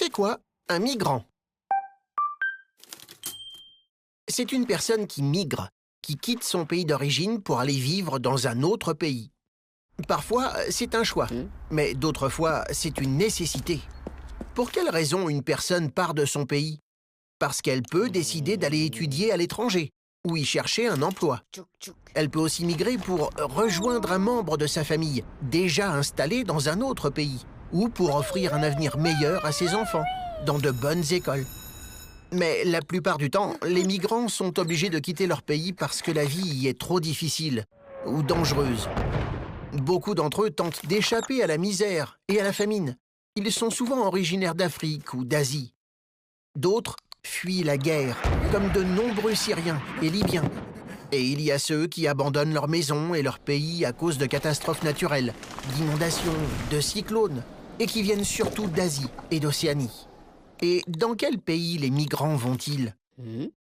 C'est quoi un migrant? C'est une personne qui migre, qui quitte son pays d'origine pour aller vivre dans un autre pays. Parfois, c'est un choix, mais d'autres fois, c'est une nécessité. Pour quelle raison une personne part de son pays? Parce qu'elle peut décider d'aller étudier à l'étranger ou y chercher un emploi. Elle peut aussi migrer pour rejoindre un membre de sa famille déjà installé dans un autre pays ou pour offrir un avenir meilleur à ses enfants dans de bonnes écoles. Mais la plupart du temps, les migrants sont obligés de quitter leur pays parce que la vie y est trop difficile ou dangereuse. Beaucoup d'entre eux tentent d'échapper à la misère et à la famine. Ils sont souvent originaires d'Afrique ou d'Asie. D'autres fuient la guerre, comme de nombreux Syriens et Libyens. Et il y a ceux qui abandonnent leur maison et leur pays à cause de catastrophes naturelles, d'inondations, de cyclones, et qui viennent surtout d'Asie et d'Océanie. Et dans quel pays les migrants vont-ils?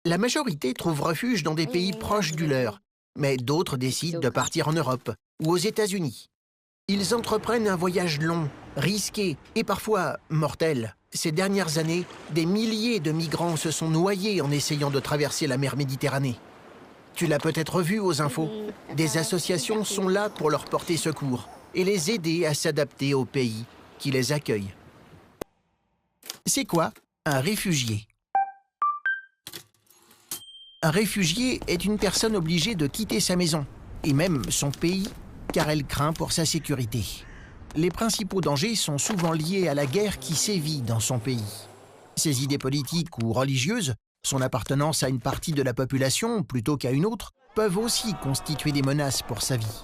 La majorité trouve refuge dans des pays proches du leur, mais d'autres décident de partir en Europe ou aux États-Unis. Ils entreprennent un voyage long, risqué et parfois mortel. Ces dernières années, des milliers de migrants se sont noyés en essayant de traverser la mer Méditerranée. Tu l'as peut-être vu aux infos. Des associations sont là pour leur porter secours et les aider à s'adapter au pays qui les accueille. C'est quoi un réfugié? Un réfugié est une personne obligée de quitter sa maison, et même son pays, car elle craint pour sa sécurité. Les principaux dangers sont souvent liés à la guerre qui sévit dans son pays. Ses idées politiques ou religieuses, son appartenance à une partie de la population plutôt qu'à une autre, peuvent aussi constituer des menaces pour sa vie.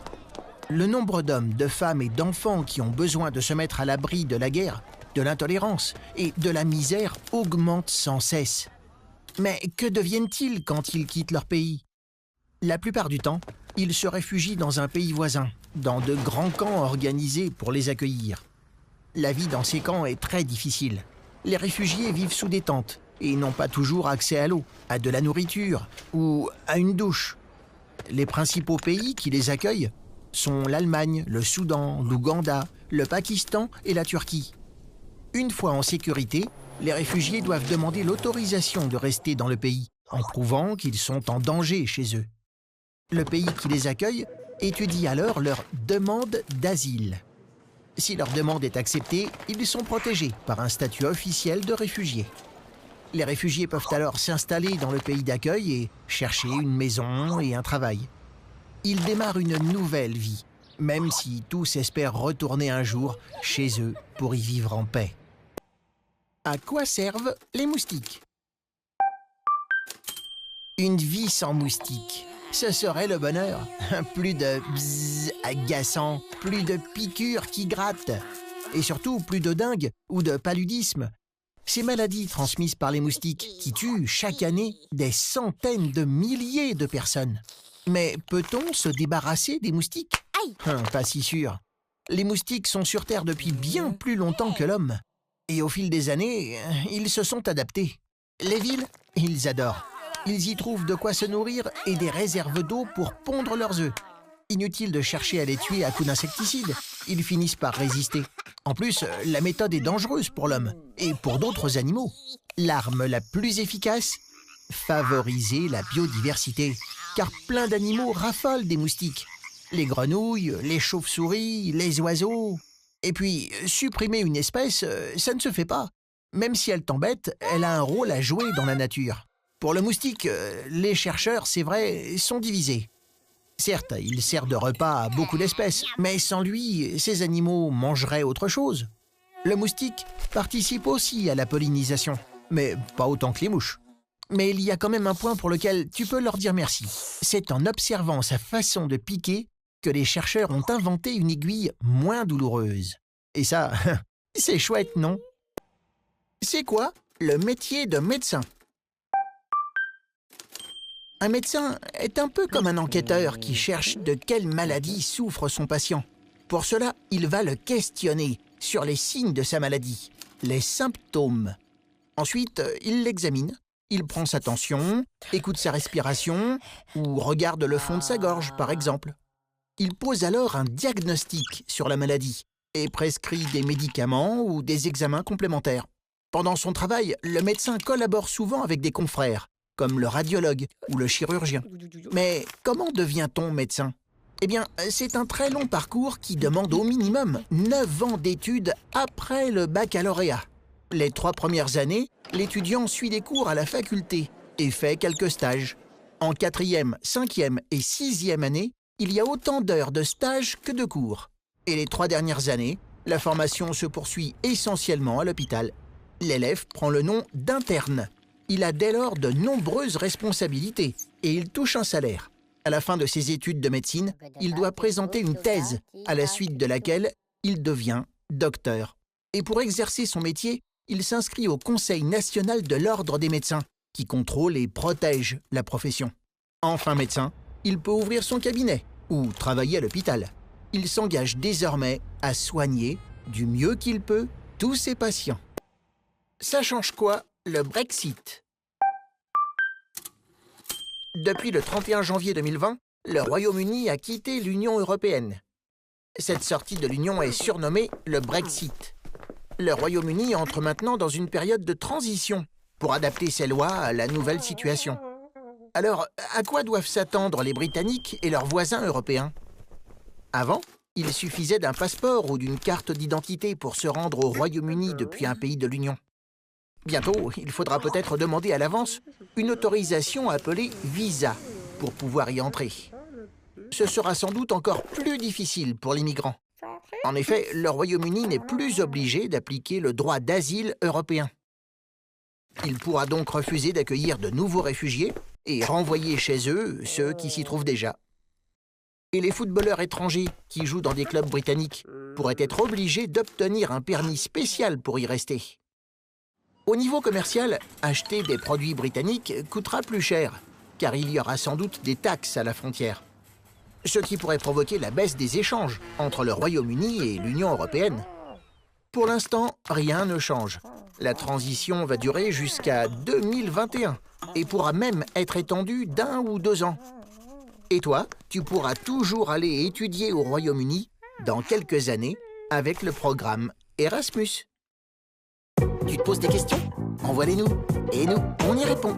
Le nombre d'hommes, de femmes et d'enfants qui ont besoin de se mettre à l'abri de la guerre, de l'intolérance et de la misère augmente sans cesse. Mais que deviennent-ils quand ils quittent leur pays? La plupart du temps, ils se réfugient dans un pays voisin, dans de grands camps organisés pour les accueillir. La vie dans ces camps est très difficile. Les réfugiés vivent sous des tentes et n'ont pas toujours accès à l'eau, à de la nourriture ou à une douche. Les principaux pays qui les accueillent sont l'Allemagne, le Soudan, l'Ouganda, le Pakistan et la Turquie. Une fois en sécurité, les réfugiés doivent demander l'autorisation de rester dans le pays, en prouvant qu'ils sont en danger chez eux. Le pays qui les accueille étudie alors leur demande d'asile. Si leur demande est acceptée, ils sont protégés par un statut officiel de réfugiés. Les réfugiés peuvent alors s'installer dans le pays d'accueil et chercher une maison et un travail. Ils démarrent une nouvelle vie, même si tous espèrent retourner un jour chez eux pour y vivre en paix. À quoi servent les moustiques? Une vie sans moustiques, ce serait le bonheur. Plus de bzzz agaçant, plus de piqûres qui grattent. Et surtout, plus de dengue ou de paludisme. Ces maladies transmises par les moustiques qui tuent chaque année des centaines de milliers de personnes. Mais peut-on se débarrasser des moustiques? Pas si sûr. Les moustiques sont sur Terre depuis bien plus longtemps que l'homme. Et au fil des années, ils se sont adaptés. Les villes, ils adorent. Ils y trouvent de quoi se nourrir et des réserves d'eau pour pondre leurs œufs. Inutile de chercher à les tuer à coups d'insecticides, ils finissent par résister. En plus, la méthode est dangereuse pour l'homme et pour d'autres animaux. L'arme la plus efficace? Favoriser la biodiversité, car plein d'animaux raffolent des moustiques. Les grenouilles, les chauves-souris, les oiseaux... Et puis, supprimer une espèce, ça ne se fait pas. Même si elle t'embête, elle a un rôle à jouer dans la nature. Pour le moustique, les chercheurs, c'est vrai, sont divisés. Certes, il sert de repas à beaucoup d'espèces, mais sans lui, ces animaux mangeraient autre chose. Le moustique participe aussi à la pollinisation, mais pas autant que les mouches. Mais il y a quand même un point pour lequel tu peux leur dire merci. C'est en observant sa façon de piquer que les chercheurs ont inventé une aiguille moins douloureuse. Et ça, c'est chouette, non? C'est quoi le métier de médecin? Un médecin est un peu comme un enquêteur qui cherche de quelle maladie souffre son patient. Pour cela, il va le questionner sur les signes de sa maladie, les symptômes. Ensuite, il l'examine, il prend sa tension, écoute sa respiration ou regarde le fond de sa gorge, par exemple. Il pose alors un diagnostic sur la maladie et prescrit des médicaments ou des examens complémentaires. Pendant son travail, le médecin collabore souvent avec des confrères, comme le radiologue ou le chirurgien. Mais comment devient-on médecin? Eh bien, c'est un très long parcours qui demande au minimum 9 ans d'études après le baccalauréat. Les 3 premières années, l'étudiant suit des cours à la faculté et fait quelques stages. En 4e, 5e et 6e année, il y a autant d'heures de stage que de cours. Et les 3 dernières années, la formation se poursuit essentiellement à l'hôpital. L'élève prend le nom d'interne. Il a dès lors de nombreuses responsabilités et il touche un salaire. À la fin de ses études de médecine, il doit présenter une thèse, à la suite de laquelle il devient docteur. Et pour exercer son métier, il s'inscrit au Conseil national de l'Ordre des médecins, qui contrôle et protège la profession. Enfin médecin, il peut ouvrir son cabinet ou travailler à l'hôpital. Il s'engage désormais à soigner, du mieux qu'il peut, tous ses patients. Ça change quoi, le Brexit? Depuis le 31 janvier 2020, le Royaume-Uni a quitté l'Union européenne. Cette sortie de l'Union est surnommée le Brexit. Le Royaume-Uni entre maintenant dans une période de transition pour adapter ses lois à la nouvelle situation. Alors, à quoi doivent s'attendre les Britanniques et leurs voisins européens? Avant, il suffisait d'un passeport ou d'une carte d'identité pour se rendre au Royaume-Uni depuis un pays de l'Union. Bientôt, il faudra peut-être demander à l'avance une autorisation appelée visa pour pouvoir y entrer. Ce sera sans doute encore plus difficile pour les migrants. En effet, le Royaume-Uni n'est plus obligé d'appliquer le droit d'asile européen. Il pourra donc refuser d'accueillir de nouveaux réfugiés et renvoyer chez eux ceux qui s'y trouvent déjà. Et les footballeurs étrangers qui jouent dans des clubs britanniques pourraient être obligés d'obtenir un permis spécial pour y rester. Au niveau commercial, acheter des produits britanniques coûtera plus cher, car il y aura sans doute des taxes à la frontière. Ce qui pourrait provoquer la baisse des échanges entre le Royaume-Uni et l'Union européenne. Pour l'instant, rien ne change. La transition va durer jusqu'à 2021 et pourra même être étendue d'1 ou 2 ans. Et toi, tu pourras toujours aller étudier au Royaume-Uni dans quelques années avec le programme Erasmus. Tu te poses des questions? Envoie-les-nous et nous, on y répond.